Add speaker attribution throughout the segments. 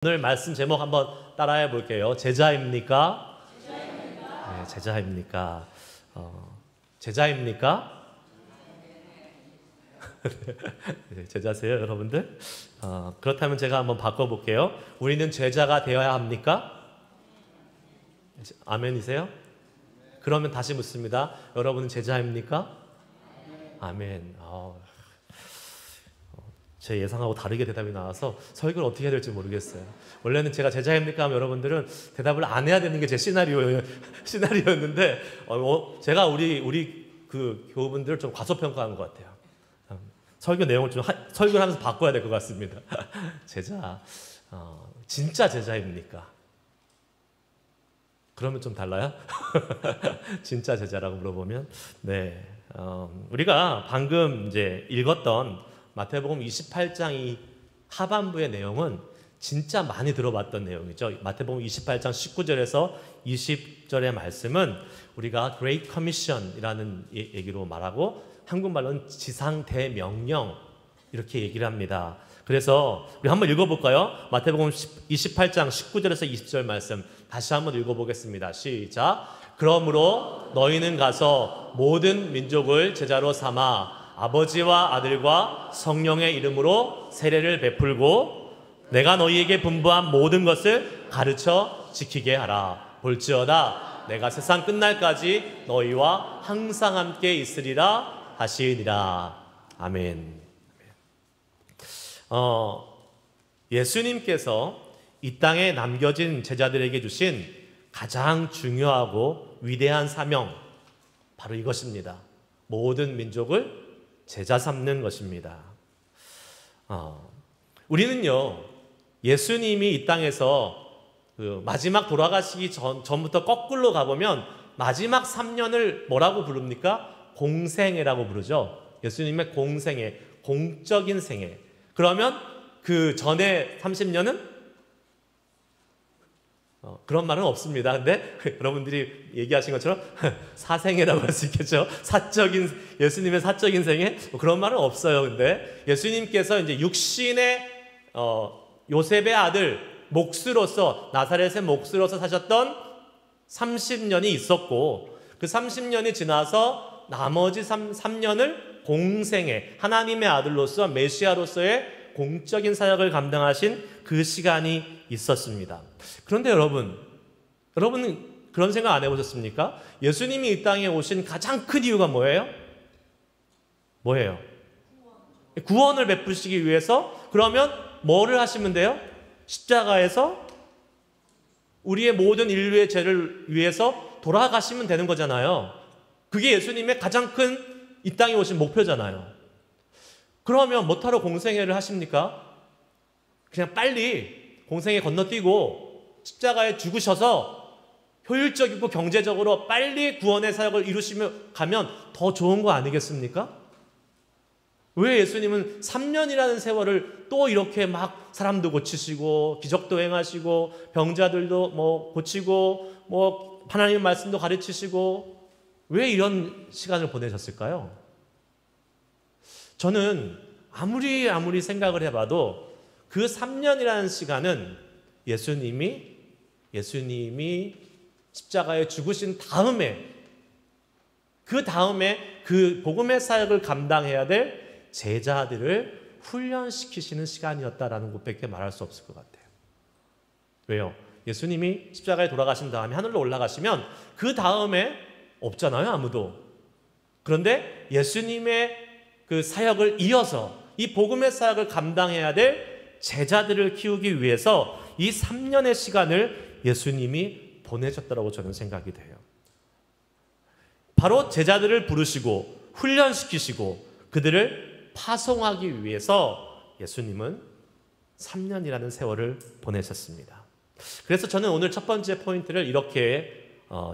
Speaker 1: 오늘 말씀 제목 한번 따라해 볼게요. 제자입니까? 네, 제자입니까? 제자입니까? 네, 제자세요, 여러분들? 그렇다면 제가 한번 바꿔볼게요. 우리는 제자가 되어야 합니까? 아멘이세요? 그러면 다시 묻습니다. 여러분은 제자입니까? 아멘. 제 예상하고 다르게 대답이 나와서 설교를 어떻게 해야 될지 모르겠어요. 원래는 제가 제자입니까 하면 여러분들은 대답을 안 해야 되는 게 제 시나리오였는데 제가 우리 그 교우분들을 좀 과소평가한 것 같아요. 설교 내용을 설교를 하면서 바꿔야 될 것 같습니다. 제자, 진짜 제자입니까? 그러면 좀 달라요? 진짜 제자라고 물어보면 네, 우리가 방금 이제 읽었던 마태복음 28장 이 하반부의 내용은 진짜 많이 들어봤던 내용이죠. 마태복음 28장 19절에서 20절의 말씀은 우리가 Great Commission이라는 얘기로 말하고 한국말로는 지상대명령 이렇게 얘기를 합니다. 그래서 우리 한번 읽어볼까요? 마태복음 28장 19절에서 20절 말씀 다시 한번 읽어보겠습니다. 시작. 그러므로 너희는 가서 모든 민족을 제자로 삼아 아버지와 아들과 성령의 이름으로 세례를 베풀고 내가 너희에게 분부한 모든 것을 가르쳐 지키게 하라. 볼지어다 내가 세상 끝날까지 너희와 항상 함께 있으리라 하시니라. 아멘. 예수님께서 이 땅에 남겨진 제자들에게 주신 가장 중요하고 위대한 사명 바로 이것입니다. 모든 민족을 제자 삼는 것입니다. 우리는요, 예수님이 이 땅에서 그 마지막 돌아가시기 전부터 거꾸로 가보면 마지막 3년을 뭐라고 부릅니까? 공생애라고 부르죠. 예수님의 공생애, 공적인 생애. 그러면 그 전에 30년은 그런 말은 없습니다. 근데 여러분들이 얘기하신 것처럼 사생애라고 할 수 있겠죠. 예수님의 사적인 생애? 그런 말은 없어요. 근데 예수님께서 이제 육신의 요셉의 아들 몫으로서 나사렛의 몫으로서 사셨던 30년이 있었고 그 30년이 지나서 나머지 3년을 공생애, 하나님의 아들로서 메시아로서의 공적인 사역을 감당하신 그 시간이 있었습니다. 그런데 여러분은 그런 생각 안 해보셨습니까? 예수님이 이 땅에 오신 가장 큰 이유가 뭐예요? 뭐예요? 구원을 베푸시기 위해서. 그러면 뭐를 하시면 돼요? 십자가에서 우리의 모든 인류의 죄를 위해서 돌아가시면 되는 거잖아요. 그게 예수님의 가장 큰 이 땅에 오신 목표잖아요. 그러면 뭐하러 공생애를 하십니까? 그냥 빨리 공생애 건너뛰고 십자가에 죽으셔서 효율적이고 경제적으로 빨리 구원의 사역을 이루시며 가면 더 좋은 거 아니겠습니까? 왜 예수님은 3년이라는 세월을 또 이렇게 막 사람도 고치시고 기적도 행하시고 병자들도 고치고 하나님의 말씀도 가르치시고 왜 이런 시간을 보내셨을까요? 저는 아무리 생각을 해봐도 그 3년이라는 시간은 예수님이 십자가에 죽으신 다음에 그 복음의 사역을 감당해야 될 제자들을 훈련시키시는 시간이었다라는 것밖에 말할 수 없을 것 같아요. 왜요? 예수님이 십자가에 돌아가신 다음에 하늘로 올라가시면 그 다음에 없잖아요, 아무도. 그런데 예수님의 그 사역을 이어서 이 복음의 사역을 감당해야 될 제자들을 키우기 위해서 이 3년의 시간을 예수님이 보내셨다고 저는 생각이 돼요. 바로 제자들을 부르시고 훈련시키시고 그들을 파송하기 위해서 예수님은 3년이라는 세월을 보내셨습니다. 그래서 저는 오늘 첫 번째 포인트를 이렇게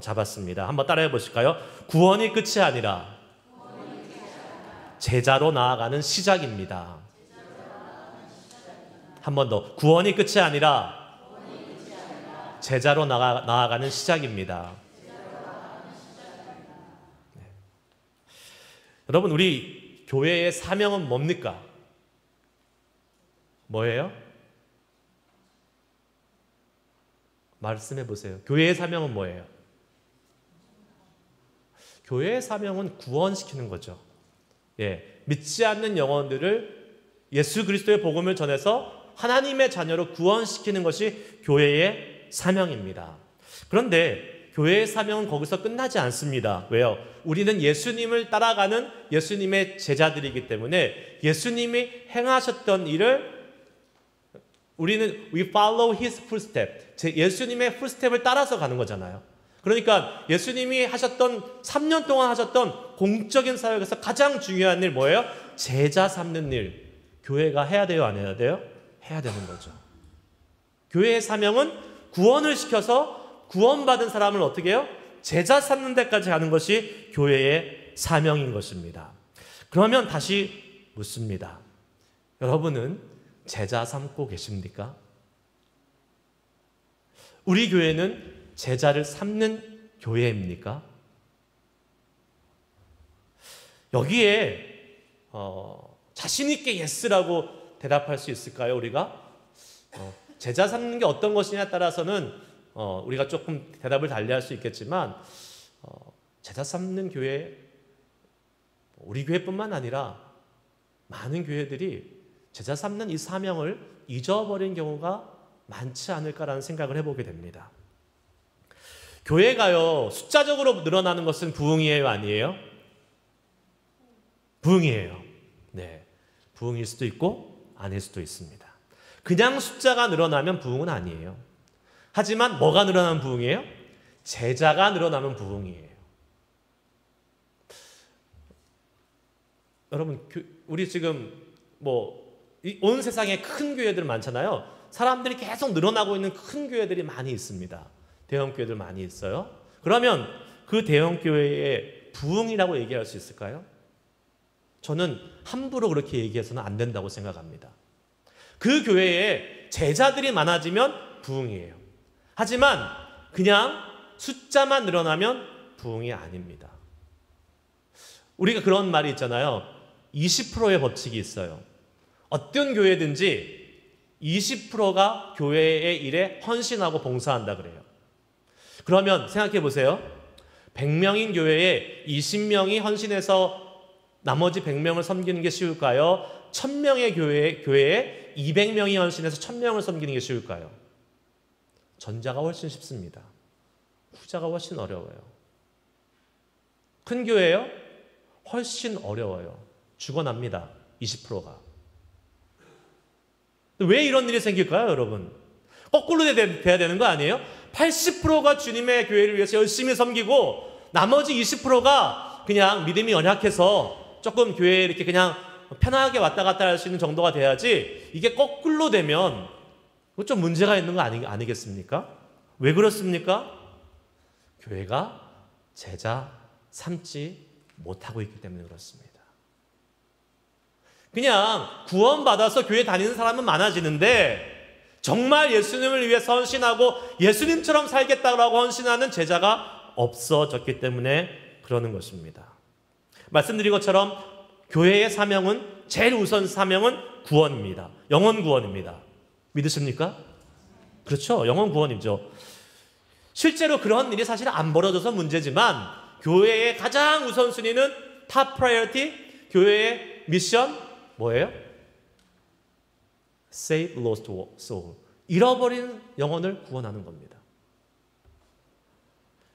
Speaker 1: 잡았습니다. 한번 따라해 보실까요? 구원이 끝이 아니라 제자로 나아가는 시작입니다. 한 번 더. 구원이 끝이 아니라 제자로 나아가는 시작입니다. 네. 여러분, 우리 교회의 사명은 뭡니까? 뭐예요? 말씀해 보세요. 교회의 사명은 뭐예요? 교회의 사명은 구원시키는 거죠. 예, 믿지 않는 영혼들을 예수 그리스도의 복음을 전해서 하나님의 자녀로 구원시키는 것이 교회의 사명입니다. 그런데 교회의 사명은 거기서 끝나지 않습니다. 왜요? 우리는 예수님을 따라가는 예수님의 제자들이기 때문에 예수님이 행하셨던 일을 우리는 we follow his footstep. 예수님의 footstep을 따라서 가는 거잖아요. 그러니까 예수님이 하셨던 3년 동안 하셨던 공적인 사역에서 가장 중요한 일 뭐예요? 제자 삼는 일. 교회가 해야 돼요, 안 해야 돼요? 해야 되는 거죠. 교회의 사명은 구원을 시켜서 구원받은 사람을 어떻게 해요? 제자 삼는 데까지 가는 것이 교회의 사명인 것입니다. 그러면 다시 묻습니다. 여러분은 제자 삼고 계십니까? 우리 교회는 제자를 삼는 교회입니까? 여기에 자신 있게 예스라고 대답할 수 있을까요? 우리가 제자 삼는 게 어떤 것이냐에 따라서는 우리가 조금 대답을 달리할 수 있겠지만 제자 삼는 교회, 우리 교회뿐만 아니라 많은 교회들이 제자 삼는 이 사명을 잊어버린 경우가 많지 않을까라는 생각을 해보게 됩니다. 교회가요, 숫자적으로 늘어나는 것은 부흥이에요, 아니에요? 부흥이에요. 네, 부흥일 수도 있고 아닐 수도 있습니다. 그냥 숫자가 늘어나면 부흥은 아니에요. 하지만 뭐가 늘어나면 부흥이에요? 제자가 늘어나면 부흥이에요. 여러분, 우리 지금 온 세상에 큰 교회들 많잖아요. 사람들이 계속 늘어나고 있는 큰 교회들이 많이 있습니다. 대형 교회들 많이 있어요. 그러면 그 대형 교회의 부흥이라고 얘기할 수 있을까요? 저는 함부로 그렇게 얘기해서는 안 된다고 생각합니다. 그 교회에 제자들이 많아지면 부흥이에요. 하지만 그냥 숫자만 늘어나면 부흥이 아닙니다. 우리가 그런 말이 있잖아요. 20%의 법칙이 있어요. 어떤 교회든지 20%가 교회의 일에 헌신하고 봉사한다 그래요. 그러면 생각해 보세요. 100명인 교회에 20명이 헌신해서 나머지 100명을 섬기는 게 쉬울까요? 1000명의 교회에 200명이 헌신해서 1000명을 섬기는 게 쉬울까요? 전자가 훨씬 쉽습니다. 후자가 훨씬 어려워요. 큰 교회요? 훨씬 어려워요. 죽어납니다. 20%가. 왜 이런 일이 생길까요, 여러분? 거꾸로 돼야 되는 거 아니에요? 80%가 주님의 교회를 위해서 열심히 섬기고 나머지 20%가 그냥 믿음이 연약해서 조금 교회에 이렇게 그냥 편하게 왔다 갔다 할 수 있는 정도가 돼야지, 이게 거꾸로 되면 좀 문제가 있는 거 아니겠습니까? 왜 그렇습니까? 교회가 제자 삼지 못하고 있기 때문에 그렇습니다. 그냥 구원받아서 교회 다니는 사람은 많아지는데 정말 예수님을 위해 헌신하고 예수님처럼 살겠다고 헌신하는 제자가 없어졌기 때문에 그러는 것입니다. 말씀드린 것처럼 교회의 사명은, 제일 우선 사명은 구원입니다. 영혼 구원입니다. 믿으십니까? 그렇죠. 영혼 구원이죠. 실제로 그런 일이 사실 안 벌어져서 문제지만 교회의 가장 우선순위는 탑 프라이어티, 교회의 미션 뭐예요? Save lost soul. 잃어버린 영혼을 구원하는 겁니다.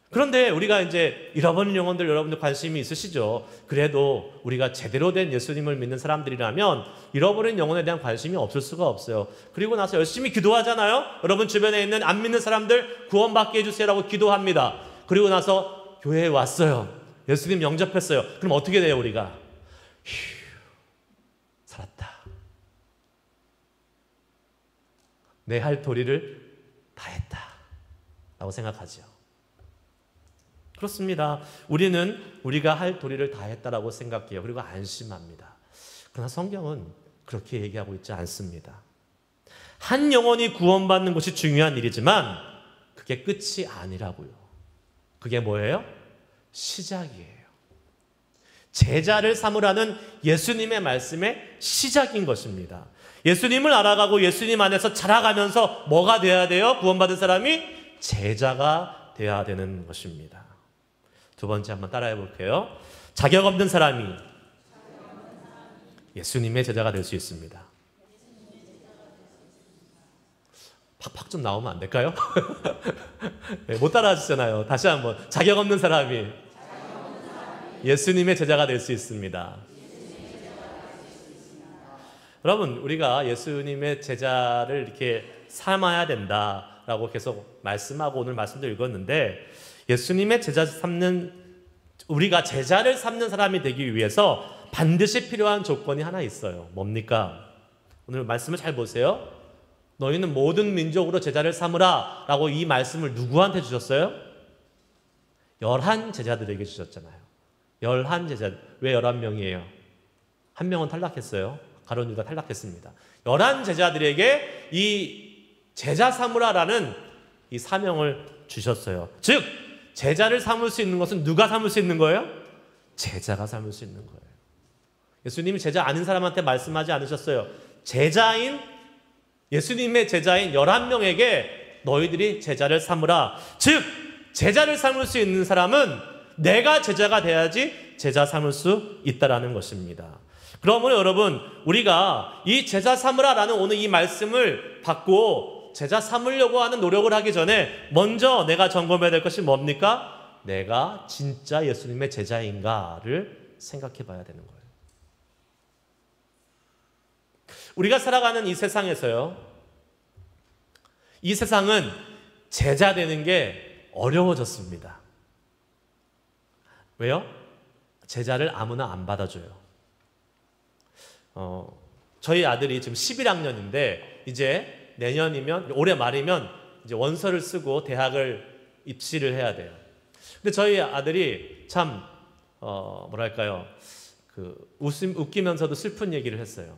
Speaker 1: 그런데 우리가 이제 잃어버린 영혼들 여러분들 관심이 있으시죠? 그래도 우리가 제대로 된 예수님을 믿는 사람들이라면 잃어버린 영혼에 대한 관심이 없을 수가 없어요. 그리고 나서 열심히 기도하잖아요? 여러분 주변에 있는 안 믿는 사람들 구원받게 해주세요라고 기도합니다. 그리고 나서 교회에 왔어요. 예수님 영접했어요. 그럼 어떻게 돼요, 우리가? 살았다. 내 할 도리를 다 했다 라고 생각하죠. 그렇습니다. 우리는 우리가 할 도리를 다 했다라고 생각해요. 그리고 안심합니다. 그러나 성경은 그렇게 얘기하고 있지 않습니다. 한 영혼이 구원받는 것이 중요한 일이지만 그게 끝이 아니라고요. 그게 뭐예요? 시작이에요. 제자를 삼으라는 예수님의 말씀의 시작인 것입니다. 예수님을 알아가고 예수님 안에서 자라가면서 뭐가 돼야 돼요? 구원받은 사람이 제자가 되어야 되는 것입니다. 두 번째 한번 따라해 볼게요. 자격 없는 사람이 예수님의 제자가 될 수 있습니다. 팍팍 좀 나오면 안 될까요? 네, 못 따라하시잖아요. 다시 한번. 자격 없는 사람이 예수님의 제자가 될 수 있습니다. 여러분, 우리가 예수님의 제자를 이렇게 삼아야 된다라고 계속 말씀하고 오늘 말씀도 읽었는데, 예수님의 제자 삼는, 우리가 제자를 삼는 사람이 되기 위해서 반드시 필요한 조건이 하나 있어요. 뭡니까? 오늘 말씀을 잘 보세요. 너희는 모든 민족으로 제자를 삼으라 라고 이 말씀을 누구한테 주셨어요? 11 제자들에게 주셨잖아요. 11 제자. 왜 11명이에요? 한 명은 탈락했어요. 가룟 유다 탈락했습니다. 11 제자들에게 이 제자 삼으라라는 이 사명을 주셨어요. 즉 제자를 삼을 수 있는 것은 누가 삼을 수 있는 거예요? 제자가 삼을 수 있는 거예요. 예수님이 제자 아닌 사람한테 말씀하지 않으셨어요. 제자인, 예수님의 제자인 11명에게 너희들이 제자를 삼으라. 즉 제자를 삼을 수 있는 사람은 내가 제자가 돼야지 제자 삼을 수 있다라는 것입니다. 그러므로 여러분, 우리가 이 제자 삼으라라는 오늘 이 말씀을 받고 제자 삼으려고 하는 노력을 하기 전에 먼저 내가 점검해야 될 것이 뭡니까? 내가 진짜 예수님의 제자인가를 생각해 봐야 되는 거예요. 우리가 살아가는 이 세상에서요, 이 세상은 제자 되는 게 어려워졌습니다. 왜요? 제자를 아무나 안 받아줘요. 저희 아들이 지금 11학년인데 이제 내년이면, 올해 말이면 이제 원서를 쓰고 대학을 입시를 해야 돼요. 근데 저희 아들이 참 뭐랄까요, 웃기면서도 슬픈 얘기를 했어요.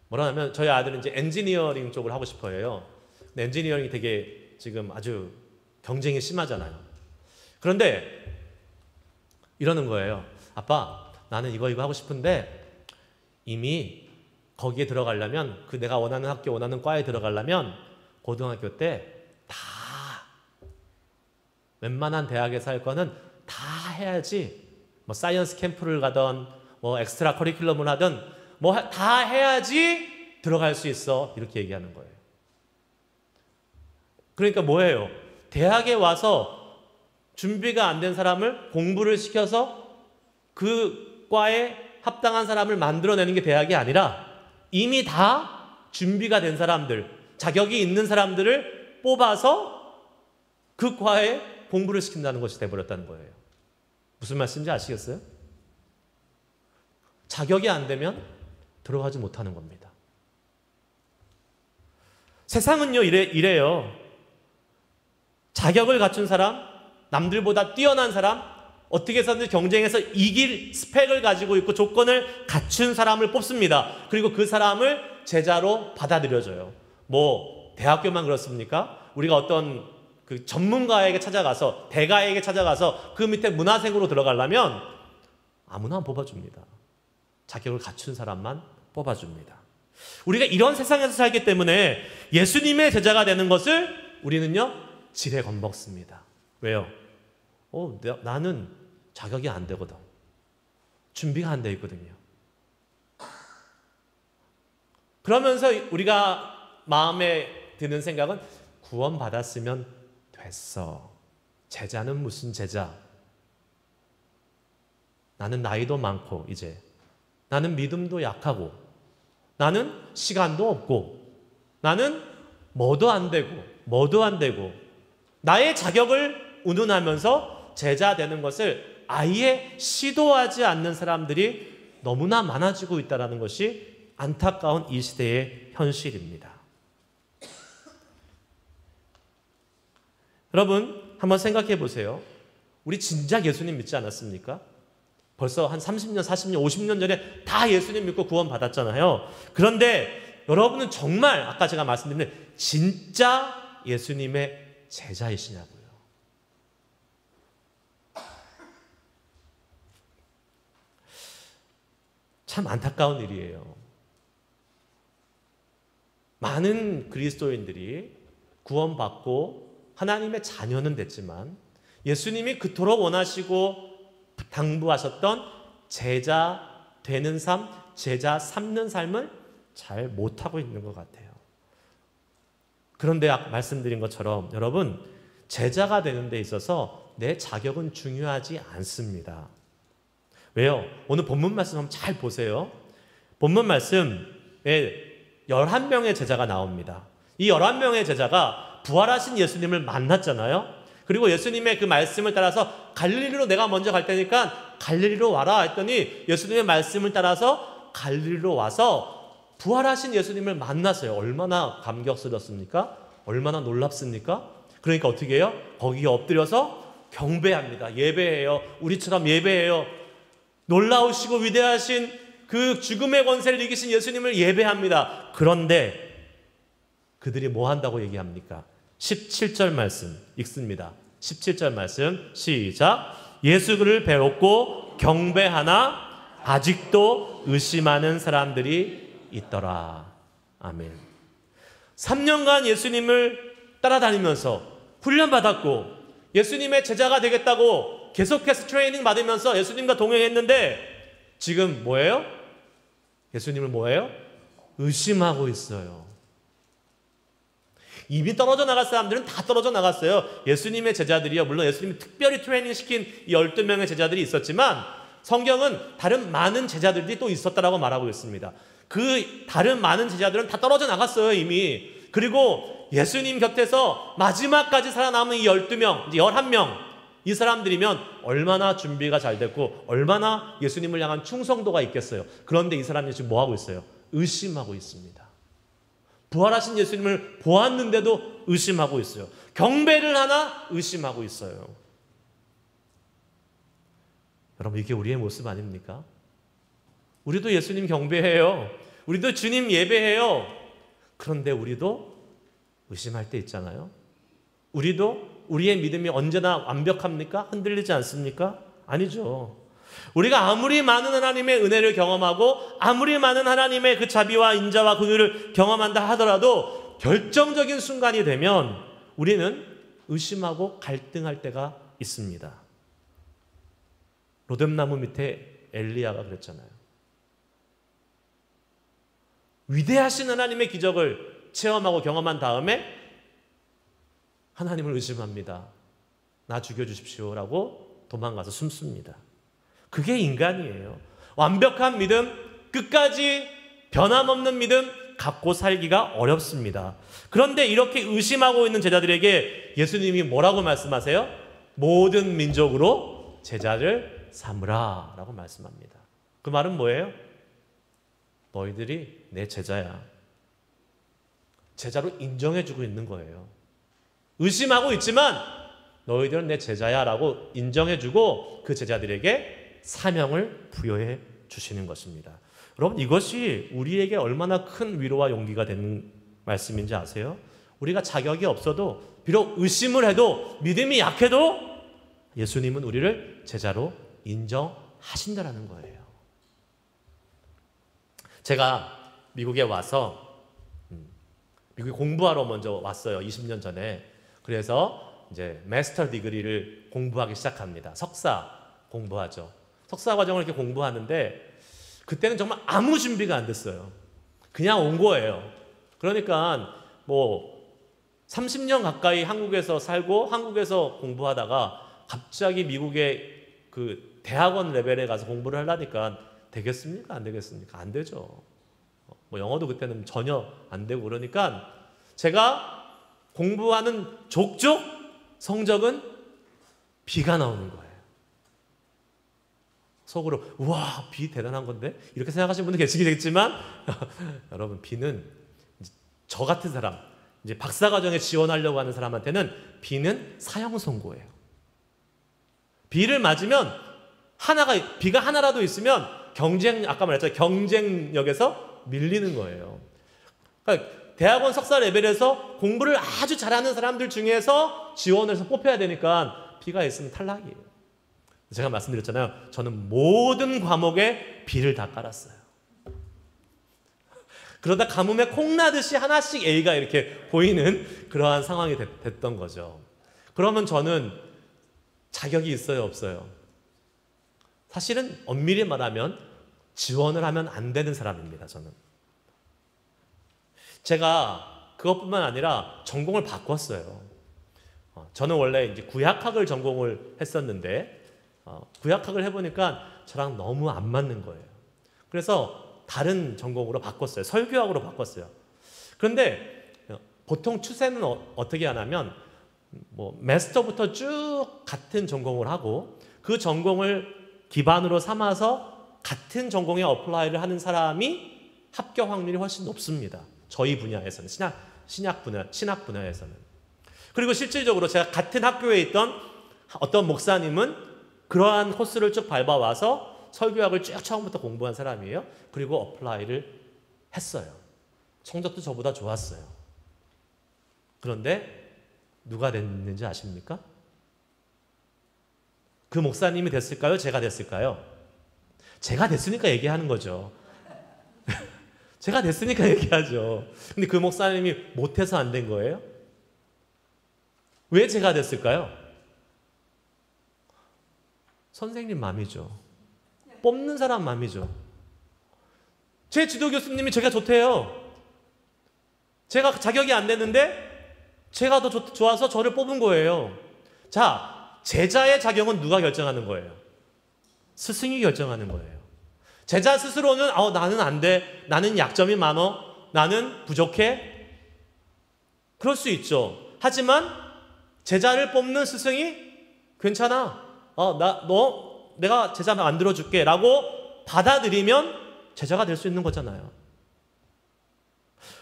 Speaker 1: 뭐라냐면 저희 아들은 이제 엔지니어링 쪽을 하고 싶어 해요. 근데 엔지니어링이 되게 지금 아주 경쟁이 심하잖아요. 그런데 이러는 거예요. 아빠, 나는 이거 하고 싶은데 이미 거기에 들어가려면, 그 내가 원하는 학교, 원하는 과에 들어가려면 고등학교 때 다 웬만한 대학에서 할 거는 다 해야지, 뭐 사이언스 캠프를 가던 뭐 엑스트라 커리큘럼을 하든 뭐 다 해야지 들어갈 수 있어, 이렇게 얘기하는 거예요. 그러니까 뭐예요? 대학에 와서 준비가 안 된 사람을 공부를 시켜서 그 과에 합당한 사람을 만들어내는 게 대학이 아니라 이미 다 준비가 된 사람들, 자격이 있는 사람들을 뽑아서 그 과에 공부를 시킨다는 것이 돼버렸다는 거예요. 무슨 말씀인지 아시겠어요? 자격이 안 되면 들어가지 못하는 겁니다. 세상은요, 이래요. 자격을 갖춘 사람, 남들보다 뛰어난 사람, 어떻게 해서든 경쟁에서 이길 스펙을 가지고 있고 조건을 갖춘 사람을 뽑습니다. 그리고 그 사람을 제자로 받아들여줘요. 뭐 대학교만 그렇습니까? 우리가 어떤 그 전문가에게 찾아가서, 대가에게 찾아가서 그 밑에 문화생으로 들어가려면 아무나 뽑아줍니다. 자격을 갖춘 사람만 뽑아줍니다. 우리가 이런 세상에서 살기 때문에 예수님의 제자가 되는 것을 우리는요, 지레 겁먹습니다. 왜요? 나는 자격이 안 되거든. 준비가 안 돼 있거든요. 그러면서 우리가 마음에 드는 생각은 구원받았으면 됐어. 제자는 무슨 제자? 나는 나이도 많고 이제 나는 믿음도 약하고 나는 시간도 없고 나는 뭐도 안 되고 나의 자격을 운운하면서 제자 되는 것을 아예 시도하지 않는 사람들이 너무나 많아지고 있다는 것이 안타까운 이 시대의 현실입니다. 여러분 한번 생각해 보세요. 우리 진작 예수님 믿지 않았습니까? 벌써 한 30년, 40년, 50년 전에 다 예수님 믿고 구원 받았잖아요. 그런데 여러분은 정말 아까 제가 말씀드린 진짜 예수님의 제자이시냐고요. 참 안타까운 일이에요. 많은 그리스도인들이 구원받고 하나님의 자녀는 됐지만 예수님이 그토록 원하시고 당부하셨던 제자 되는 삶, 제자 삼는 삶을 잘 못하고 있는 것 같아요. 그런데 아까 말씀드린 것처럼 여러분, 제자가 되는 데 있어서 내 자격은 중요하지 않습니다. 왜요? 오늘 본문 말씀 한번 잘 보세요. 본문 말씀에 11명의 제자가 나옵니다. 이 11명의 제자가 부활하신 예수님을 만났잖아요. 그리고 예수님의 그 말씀을 따라서 갈릴리로 내가 먼저 갈 테니까 갈릴리로 와라 했더니 예수님의 말씀을 따라서 갈릴리로 와서 부활하신 예수님을 만났어요. 얼마나 감격스럽습니까? 얼마나 놀랍습니까? 그러니까 어떻게 해요? 거기에 엎드려서 경배합니다. 예배해요. 우리처럼 예배해요. 놀라우시고 위대하신 그 죽음의 권세를 이기신 예수님을 예배합니다. 그런데 그들이 뭐 한다고 얘기합니까? 17절 말씀 읽습니다. 17절 말씀 시작. 예수 그를 배웠고 경배하나 아직도 의심하는 사람들이 있더라. 아멘. 3년간 예수님을 따라다니면서 훈련받았고 예수님의 제자가 되겠다고 계속해서 트레이닝 받으면서 예수님과 동행했는데 지금 뭐예요? 예수님을 뭐예요? 의심하고 있어요. 이미 떨어져 나갈 사람들은 다 떨어져 나갔어요. 예수님의 제자들이요. 물론 예수님이 특별히 트레이닝 시킨 이 12명의 제자들이 있었지만 성경은 다른 많은 제자들이 또 있었다라고 말하고 있습니다. 그 다른 많은 제자들은 다 떨어져 나갔어요, 이미. 그리고 예수님 곁에서 마지막까지 살아남은 이 12명, 이제 11명, 이 사람들이면 얼마나 준비가 잘 됐고 얼마나 예수님을 향한 충성도가 있겠어요. 그런데 이 사람이 지금 뭐 하고 있어요? 의심하고 있습니다. 부활하신 예수님을 보았는데도 의심하고 있어요. 경배를 하나 의심하고 있어요. 여러분, 이게 우리의 모습 아닙니까? 우리도 예수님 경배해요. 우리도 주님 예배해요. 그런데 우리도 의심할 때 있잖아요. 우리도 우리의 믿음이 언제나 완벽합니까? 흔들리지 않습니까? 아니죠. 우리가 아무리 많은 하나님의 은혜를 경험하고 아무리 많은 하나님의 그 자비와 인자와 긍휼을 경험한다 하더라도 결정적인 순간이 되면 우리는 의심하고 갈등할 때가 있습니다. 로뎀나무 밑에 엘리야가 그랬잖아요. 위대하신 하나님의 기적을 체험하고 경험한 다음에 하나님을 의심합니다. 나 죽여주십시오라고 도망가서 숨습니다. 그게 인간이에요. 완벽한 믿음, 끝까지 변함없는 믿음 갖고 살기가 어렵습니다. 그런데 이렇게 의심하고 있는 제자들에게 예수님이 뭐라고 말씀하세요? 모든 민족으로 제자를 삼으라 라고 말씀합니다. 그 말은 뭐예요? 너희들이 내 제자야. 제자로 인정해주고 있는 거예요. 의심하고 있지만 너희들은 내 제자야 라고 인정해주고 그 제자들에게 사명을 부여해 주시는 것입니다. 여러분, 이것이 우리에게 얼마나 큰 위로와 용기가 되는 말씀인지 아세요? 우리가 자격이 없어도 비록 의심을 해도 믿음이 약해도 예수님은 우리를 제자로 인정하신다라는 거예요. 제가 미국에 와서 미국에 공부하러 먼저 왔어요. 20년 전에. 그래서 이제 마스터 디그리를 공부하기 시작합니다. 석사 공부하죠. 석사 과정을 이렇게 공부하는데 그때는 정말 아무 준비가 안 됐어요. 그냥 온 거예요. 그러니까 뭐 30년 가까이 한국에서 살고 한국에서 공부하다가 갑자기 미국의 그 대학원 레벨에 가서 공부를 하려니까 되겠습니까? 안 되겠습니까? 안 되죠. 뭐 영어도 그때는 전혀 안 되고 그러니까 제가 공부하는 족족 성적은 B가 나오는 거예요. 속으로 우와, B 대단한 건데 이렇게 생각하시는 분도 계시겠지만 여러분, B는 저 같은 사람, 이제 박사과정에 지원하려고 하는 사람한테는 B는 사형 선고예요. B를 맞으면 B가 하나라도 있으면 아까 말했잖아요. 경쟁력에서 밀리는 거예요. 그러니까 대학원 석사 레벨에서 공부를 아주 잘하는 사람들 중에서 지원을 해서 뽑혀야 되니까 B가 있으면 탈락이에요. 제가 말씀드렸잖아요. 저는 모든 과목에 B를 다 깔았어요. 그러다 가뭄에 콩나듯이 하나씩 A가 이렇게 보이는 그러한 상황이 됐던 거죠. 그러면 저는 자격이 있어요, 없어요? 사실은 엄밀히 말하면 지원을 하면 안 되는 사람입니다, 저는. 제가 그것뿐만 아니라 전공을 바꿨어요. 저는 원래 이제 구약학을 전공을 했었는데 구약학을 해보니까 저랑 너무 안 맞는 거예요. 그래서 다른 전공으로 바꿨어요. 설교학으로 바꿨어요. 그런데 보통 추세는 어떻게 하냐면 마스터부터 쭉 같은 전공을 하고 그 전공을 기반으로 삼아서 같은 전공에 어플라이를 하는 사람이 합격 확률이 훨씬 높습니다. 저희 분야에서는, 신학 분야에서는. 그리고 실질적으로 제가 같은 학교에 있던 어떤 목사님은 그러한 코스를 쭉 밟아와서 설교학을 쭉 처음부터 공부한 사람이에요. 그리고 어플라이를 했어요. 성적도 저보다 좋았어요. 그런데 누가 됐는지 아십니까? 그 목사님이 됐을까요? 제가 됐을까요? 제가 됐으니까 얘기하는 거죠. 제가 됐으니까 얘기하죠. 근데 그 목사님이 못해서 안 된 거예요? 왜 제가 됐을까요? 선생님 맘이죠. 뽑는 사람 맘이죠. 제 지도 교수님이 제가 좋대요. 제가 자격이 안 됐는데 제가 더 좋아서 저를 뽑은 거예요. 자, 제자의 자격은 누가 결정하는 거예요? 스승이 결정하는 거예요. 제자 스스로는 나는 안 돼. 나는 약점이 많어. 나는 부족해. 그럴 수 있죠. 하지만 제자를 뽑는 스승이 괜찮아. 내가 제자 만들어줄게 라고 받아들이면 제자가 될 수 있는 거잖아요.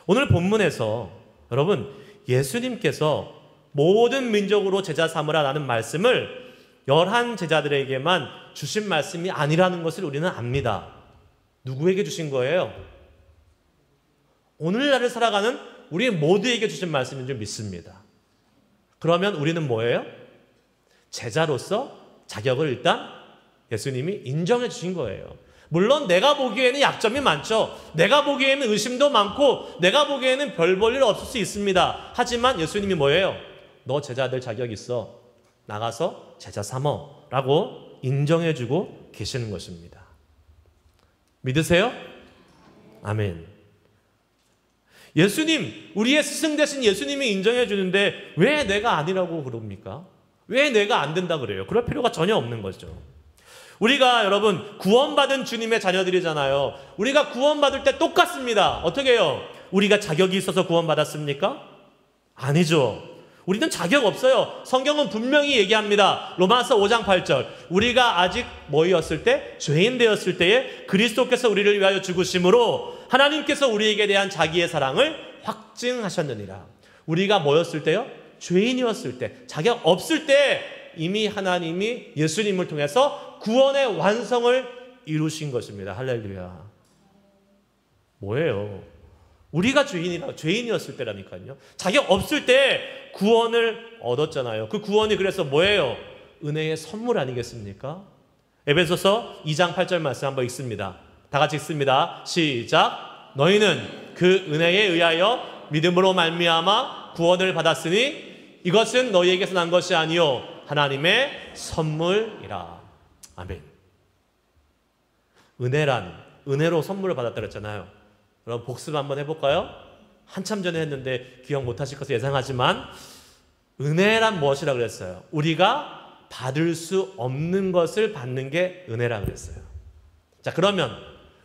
Speaker 1: 오늘 본문에서 여러분 예수님께서 모든 민족으로 제자 삼으라라는 말씀을 11 제자들에게만 주신 말씀이 아니라는 것을 우리는 압니다. 누구에게 주신 거예요? 오늘날을 살아가는 우리 모두에게 주신 말씀인 줄 믿습니다. 그러면 우리는 뭐예요? 제자로서 자격을 일단 예수님이 인정해 주신 거예요. 물론 내가 보기에는 약점이 많죠. 내가 보기에는 의심도 많고 내가 보기에는 별 볼 일 없을 수 있습니다. 하지만 예수님이 뭐예요? 너 제자들 자격 있어. 나가서 제자 삼어 라고 인정해 주고 계시는 것입니다. 믿으세요? 아멘. 예수님, 우리의 스승 되신 예수님이 인정해 주는데 왜 내가 아니라고 그럽니까? 왜 내가 안 된다 그래요? 그럴 필요가 전혀 없는 거죠. 우리가 여러분 구원받은 주님의 자녀들이잖아요. 우리가 구원받을 때 똑같습니다. 어떻게 해요? 우리가 자격이 있어서 구원받았습니까? 아니죠. 우리는 자격 없어요. 성경은 분명히 얘기합니다. 로마서 5장 8절. 우리가 아직 뭐였을 때? 죄인 되었을 때에 그리스도께서 우리를 위하여 죽으심으로 하나님께서 우리에게 대한 자기의 사랑을 확증하셨느니라. 우리가 뭐였을 때요? 죄인이었을 때, 자격 없을 때 이미 하나님이 예수님을 통해서 구원의 완성을 이루신 것입니다. 할렐루야. 뭐예요? 우리가 죄인이었을 때라니까요. 자격 없을 때 구원을 얻었잖아요. 그 구원이 그래서 뭐예요? 은혜의 선물 아니겠습니까? 에베소서 2장 8절 말씀 한번 읽습니다. 다 같이 읽습니다. 시작. 너희는 그 은혜에 의하여 믿음으로 말미암아 구원을 받았으니 이것은 너희에게서 난 것이 아니요 하나님의 선물이라. 아멘. 은혜로 선물을 받았다 그랬잖아요. 여러분 복습 한번 해볼까요? 한참 전에 했는데 기억 못하실 것을 예상하지만 은혜란 무엇이라 그랬어요? 우리가 받을 수 없는 것을 받는 게 은혜라 그랬어요. 자, 그러면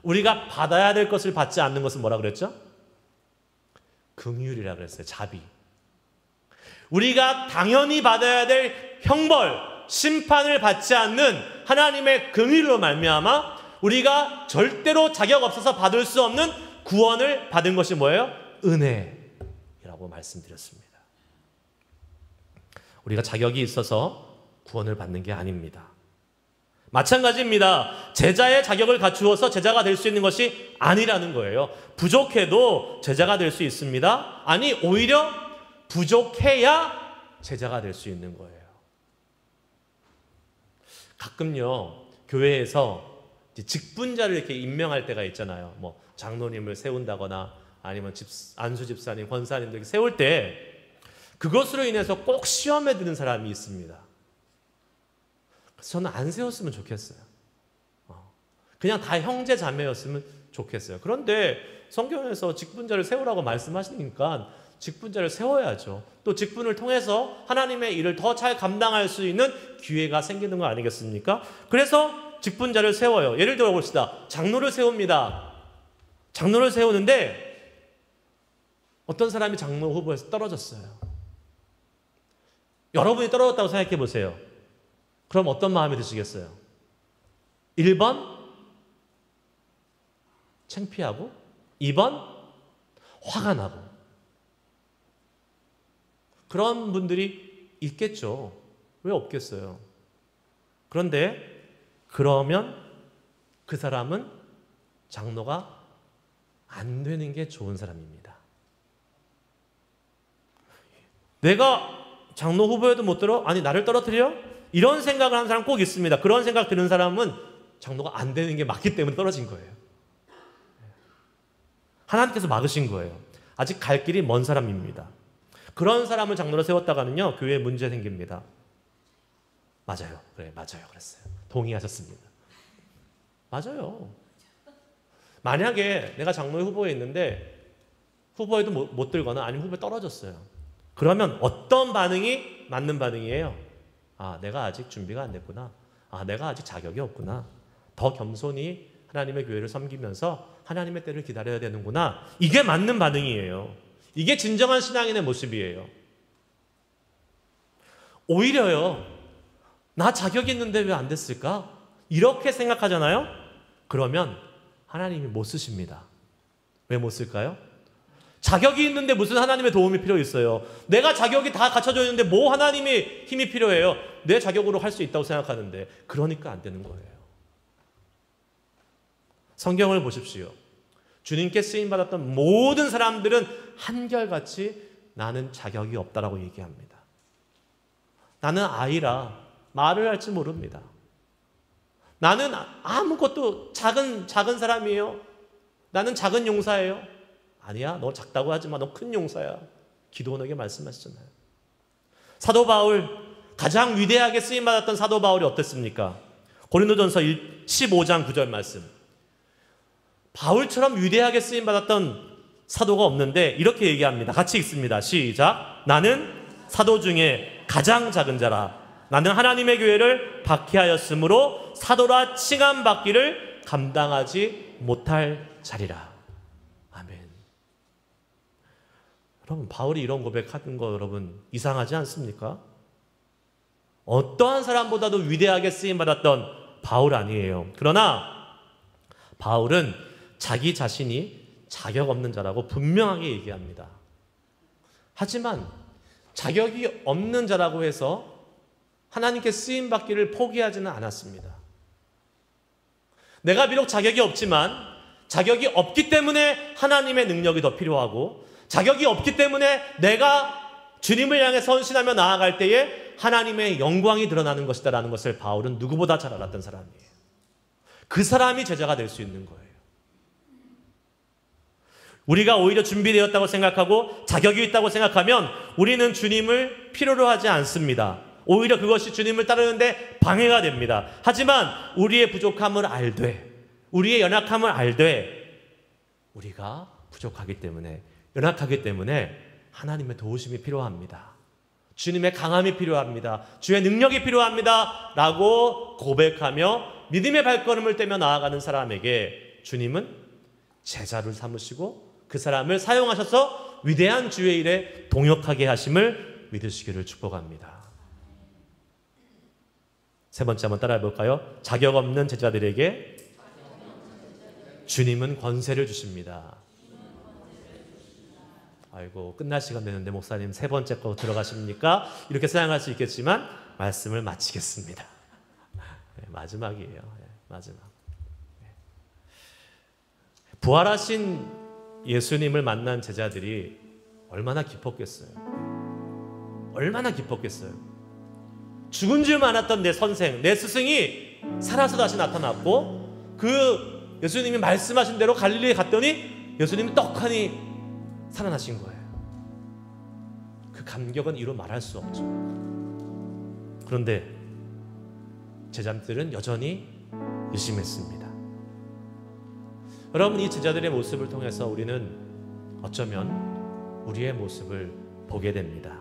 Speaker 1: 우리가 받아야 될 것을 받지 않는 것은 뭐라 그랬죠? 긍휼이라 그랬어요. 자비. 우리가 당연히 받아야 될 형벌, 심판을 받지 않는 하나님의 긍휼로 말미암아 우리가 절대로 자격 없어서 받을 수 없는 구원을 받은 것이 뭐예요? 은혜라고 말씀드렸습니다. 우리가 자격이 있어서 구원을 받는 게 아닙니다. 마찬가지입니다. 제자의 자격을 갖추어서 제자가 될 수 있는 것이 아니라는 거예요. 부족해도 제자가 될 수 있습니다. 아니, 오히려 부족해야 제자가 될 수 있는 거예요. 가끔요, 교회에서 직분자를 이렇게 임명할 때가 있잖아요. 뭐 장로님을 세운다거나 아니면 안수 집사님, 권사님들 세울 때 그것으로 인해서 꼭 시험에 드는 사람이 있습니다. 그래서 저는 안 세웠으면 좋겠어요. 그냥 다 형제 자매였으면 좋겠어요. 그런데 성경에서 직분자를 세우라고 말씀하시니까 직분자를 세워야죠. 또 직분을 통해서 하나님의 일을 더 잘 감당할 수 있는 기회가 생기는 거 아니겠습니까? 그래서 직분자를 세워요. 예를 들어 봅시다. 장로를 세웁니다. 장로를 세우는데 어떤 사람이 장로 후보에서 떨어졌어요. 여러분이 떨어졌다고 생각해 보세요. 그럼 어떤 마음이 드시겠어요? 1번 창피하고 2번 화가 나고. 그런 분들이 있겠죠. 왜 없겠어요? 그런데 그러면 그 사람은 장로가 안 되는 게 좋은 사람입니다. 내가 장로 후보에도 못 들어? 아니 나를 떨어뜨려? 이런 생각을 하는 사람 꼭 있습니다. 그런 생각 드는 사람은 장로가 안 되는 게 맞기 때문에 떨어진 거예요. 하나님께서 막으신 거예요. 아직 갈 길이 먼 사람입니다. 그런 사람을 장로로 세웠다가는요, 교회에 문제 생깁니다. 맞아요. 그래, 맞아요. 그랬어요. 동의하셨습니다. 맞아요. 만약에 내가 장로 후보에 있는데 후보에도 못 들거나 아니면 후보에 떨어졌어요. 그러면 어떤 반응이 맞는 반응이에요? 아, 내가 아직 준비가 안 됐구나. 아, 내가 아직 자격이 없구나. 더 겸손히 하나님의 교회를 섬기면서 하나님의 때를 기다려야 되는구나. 이게 맞는 반응이에요. 이게 진정한 신앙인의 모습이에요. 오히려요, 나 자격이 있는데 왜 안 됐을까? 이렇게 생각하잖아요? 그러면 하나님이 못 쓰십니다. 왜 못 쓸까요? 자격이 있는데 무슨 하나님의 도움이 필요 있어요? 내가 자격이 다 갖춰져 있는데 뭐 하나님의 힘이 필요해요? 내 자격으로 할 수 있다고 생각하는데 그러니까 안 되는 거예요. 성경을 보십시오. 주님께 쓰임받았던 모든 사람들은 한결같이 나는 자격이 없다라고 얘기합니다. 나는 아이라 말을 할 줄 모릅니다. 나는 아무것도 작은 사람이에요. 나는 작은 용사예요. 아니야, 너 작다고 하지 마. 너 큰 용사야. 기도원에게 말씀하시잖아요. 사도 바울, 가장 위대하게 쓰임받았던 사도 바울이 어땠습니까? 고린도전서 15장 9절 말씀. 바울처럼 위대하게 쓰임받았던 사도가 없는데 이렇게 얘기합니다. 같이 읽습니다. 시작. 나는 사도 중에 가장 작은 자라. 나는 하나님의 교회를 박해하였으므로 사도라 칭함받기를 감당하지 못할 자리라. 아멘. 여러분, 바울이 이런 고백하는 거 여러분 이상하지 않습니까? 어떠한 사람보다도 위대하게 쓰임받았던 바울 아니에요. 그러나 바울은 자기 자신이 자격 없는 자라고 분명하게 얘기합니다. 하지만 자격이 없는 자라고 해서 하나님께 쓰임받기를 포기하지는 않았습니다. 내가 비록 자격이 없지만 자격이 없기 때문에 하나님의 능력이 더 필요하고 자격이 없기 때문에 내가 주님을 향해 헌신하며 나아갈 때에 하나님의 영광이 드러나는 것이다 라는 것을 바울은 누구보다 잘 알았던 사람이에요. 그 사람이 제자가 될 수 있는 거예요. 우리가 오히려 준비되었다고 생각하고 자격이 있다고 생각하면 우리는 주님을 필요로 하지 않습니다. 오히려 그것이 주님을 따르는데 방해가 됩니다. 하지만 우리의 부족함을 알되, 우리의 연약함을 알되, 우리가 부족하기 때문에, 연약하기 때문에 하나님의 도우심이 필요합니다. 주님의 강함이 필요합니다. 주의 능력이 필요합니다. 라고 고백하며 믿음의 발걸음을 떼며 나아가는 사람에게 주님은 제자를 삼으시고 그 사람을 사용하셔서 위대한 주의 일에 동역하게 하심을 믿으시기를 축복합니다. 세 번째 한번 따라해 볼까요? 자격 없는 제자들에게 주님은 권세를 주십니다. 아이고, 끝날 시간 되는데 목사님 세 번째 거 들어가십니까? 이렇게 생각할 수 있겠지만 말씀을 마치겠습니다. 네, 마지막이에요. 네, 마지막. 네. 부활하신 예수님을 만난 제자들이 얼마나 기뻤겠어요. 얼마나 기뻤겠어요. 죽은 줄 알았던 내 선생, 내 스승이 살아서 다시 나타났고 그 예수님이 말씀하신 대로 갈릴리에 갔더니 예수님이 떡하니 살아나신 거예요. 그 감격은 이루 말할 수 없죠. 그런데 제자들은 여전히 의심했습니다. 여러분, 이 제자들의 모습을 통해서 우리는 어쩌면 우리의 모습을 보게 됩니다.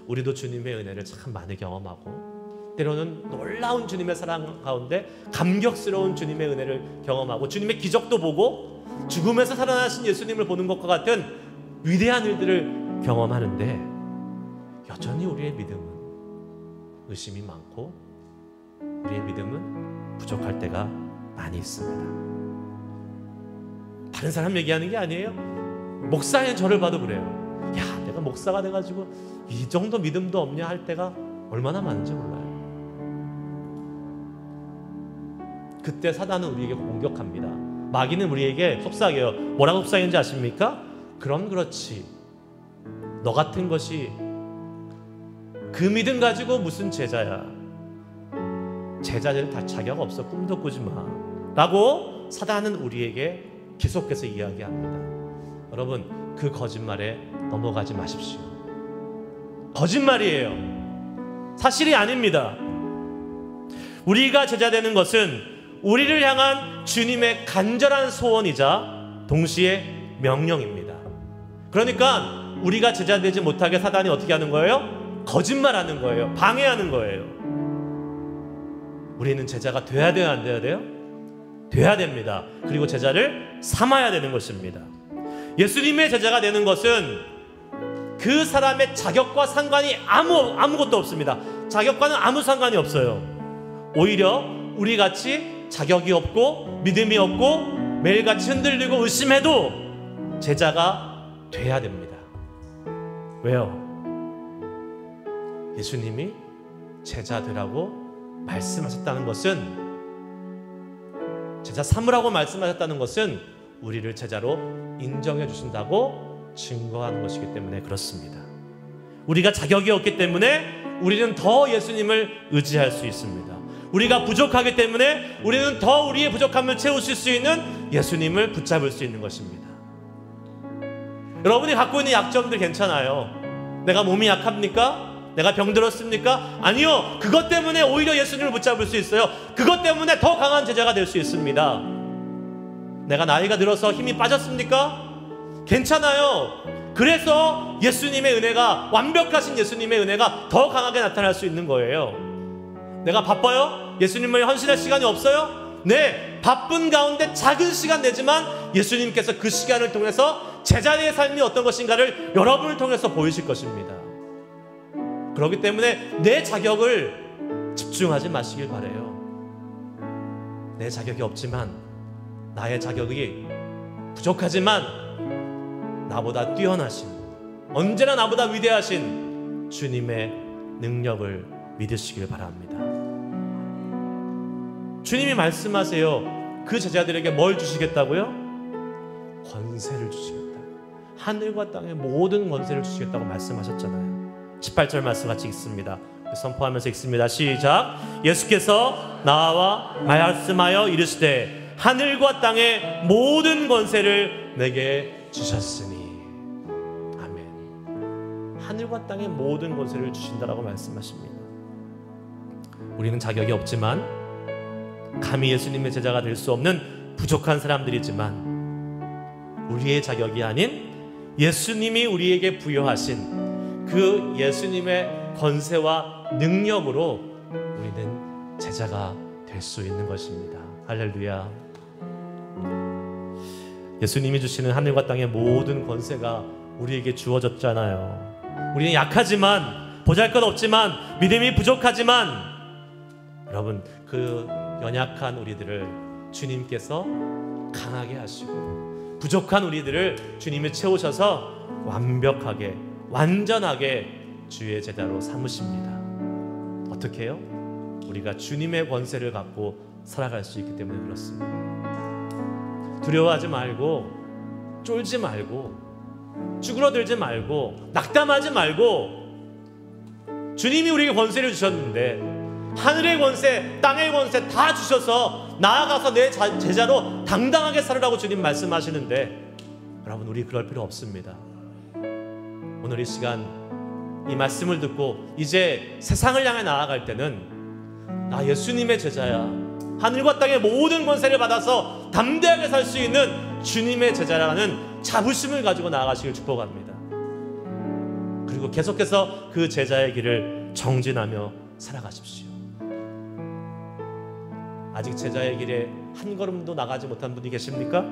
Speaker 1: 우리도 주님의 은혜를 참 많이 경험하고, 때로는 놀라운 주님의 사랑 가운데 감격스러운 주님의 은혜를 경험하고, 주님의 기적도 보고 죽음에서 살아나신 예수님을 보는 것과 같은 위대한 일들을 경험하는데, 여전히 우리의 믿음은 의심이 많고 우리의 믿음은 부족할 때가 많이 있습니다. 다른 사람 얘기하는 게 아니에요. 목사인 저를 봐도 그래요. 야, 내가 목사가 돼가지고 이 정도 믿음도 없냐 할 때가 얼마나 많은지 몰라요. 그때 사단은 우리에게 공격합니다. 마귀는 우리에게 속삭여요. 뭐라고 속삭이는지 아십니까? 그럼 그렇지, 너 같은 것이 그 믿음 가지고 무슨 제자야, 제자들은 다 자격 없어, 꿈도 꾸지 마 라고 사단은 우리에게 계속해서 이야기합니다. 여러분, 그 거짓말에 넘어가지 마십시오. 거짓말이에요. 사실이 아닙니다. 우리가 제자 되는 것은 우리를 향한 주님의 간절한 소원이자 동시에 명령입니다. 그러니까 우리가 제자 되지 못하게 사단이 어떻게 하는 거예요? 거짓말하는 거예요. 방해하는 거예요. 우리는 제자가 돼야 돼요, 안 돼야 돼요? 돼야 됩니다. 그리고 제자를 삼아야 되는 것입니다. 예수님의 제자가 되는 것은 그 사람의 자격과 상관이 아무것도 없습니다. 자격과는 아무 상관이 없어요. 오히려 우리 같이 자격이 없고 믿음이 없고 매일같이 흔들리고 의심해도 제자가 돼야 됩니다. 왜요? 예수님이 제자 되라고 말씀하셨다는 것은, 제자 삼으라고 말씀하셨다는 것은 우리를 제자로 인정해 주신다고 증거하는 것이기 때문에 그렇습니다. 우리가 자격이 없기 때문에 우리는 더 예수님을 의지할 수 있습니다. 우리가 부족하기 때문에 우리는 더 우리의 부족함을 채우실 수 있는 예수님을 붙잡을 수 있는 것입니다. 여러분이 갖고 있는 약점들 괜찮아요. 내가 몸이 약합니까? 내가 병들었습니까? 아니요. 그것 때문에 오히려 예수님을 붙잡을 수 있어요. 그것 때문에 더 강한 제자가 될 수 있습니다. 내가 나이가 들어서 힘이 빠졌습니까? 괜찮아요. 그래서 예수님의 은혜가, 완벽하신 예수님의 은혜가 더 강하게 나타날 수 있는 거예요. 내가 바빠요? 예수님을 헌신할 시간이 없어요? 네, 바쁜 가운데 작은 시간 내지만 예수님께서 그 시간을 통해서 제자의 삶이 어떤 것인가를 여러분을 통해서 보이실 것입니다. 그렇기 때문에 내 자격을 집중하지 마시길 바라요. 내 자격이 없지만, 나의 자격이 부족하지만 나보다 뛰어나신, 언제나 나보다 위대하신 주님의 능력을 믿으시길 바랍니다. 주님이 말씀하세요. 그 제자들에게 뭘 주시겠다고요? 권세를 주시겠다. 하늘과 땅의 모든 권세를 주시겠다고 말씀하셨잖아요. 18절 말씀 같이 읽습니다. 선포하면서 읽습니다. 시작. 예수께서 나와 말씀하여 이르시되 하늘과 땅의 모든 권세를 내게 주셨으니. 아멘. 하늘과 땅의 모든 권세를 주신다라고 말씀하십니다. 우리는 자격이 없지만, 감히 예수님의 제자가 될 수 없는 부족한 사람들이지만, 우리의 자격이 아닌 예수님이 우리에게 부여하신 그 예수님의 권세와 능력으로 우리는 제자가 될 수 있는 것입니다. 할렐루야. 예수님이 주시는 하늘과 땅의 모든 권세가 우리에게 주어졌잖아요. 우리는 약하지만, 보잘것없지만, 믿음이 부족하지만, 여러분, 그 연약한 우리들을 주님께서 강하게 하시고, 부족한 우리들을 주님이 채우셔서 완벽하게, 완전하게 주의 제자로 삼으십니다. 어떻게 해요? 우리가 주님의 권세를 갖고 살아갈 수 있기 때문에 그렇습니다. 두려워하지 말고, 쫄지 말고, 쭈그러들지 말고, 낙담하지 말고, 주님이 우리에게 권세를 주셨는데, 하늘의 권세, 땅의 권세 다 주셔서 나아가서 내 제자로 당당하게 살으라고 주님 말씀하시는데, 여러분, 우리 그럴 필요 없습니다. 오늘 이 시간 이 말씀을 듣고 이제 세상을 향해 나아갈 때는 나 예수님의 제자야, 하늘과 땅의 모든 권세를 받아서 담대하게 살 수 있는 주님의 제자라는 자부심을 가지고 나아가시길 축복합니다. 그리고 계속해서 그 제자의 길을 정진하며 살아가십시오. 아직 제자의 길에 한 걸음도 나가지 못한 분이 계십니까?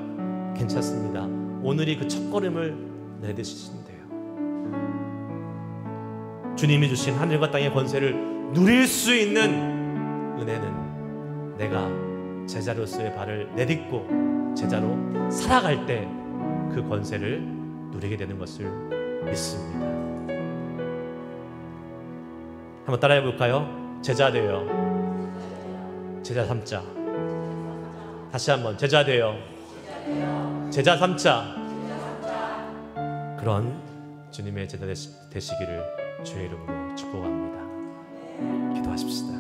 Speaker 1: 괜찮습니다. 오늘이 그 첫걸음을 내딛으시면 돼요. 주님이 주신 하늘과 땅의 권세를 누릴 수 있는 은혜는 내가 제자로서의 발을 내딛고 제자로 살아갈 때 그 권세를 누리게 되는 것을 믿습니다. 한번 따라해 볼까요? 제자 되어 제자 삼자. 다시 한번 제자 되어 제자 삼자. 그런 주님의 제자 되시기를 주의 이름으로 축복합니다. 기도하십시다.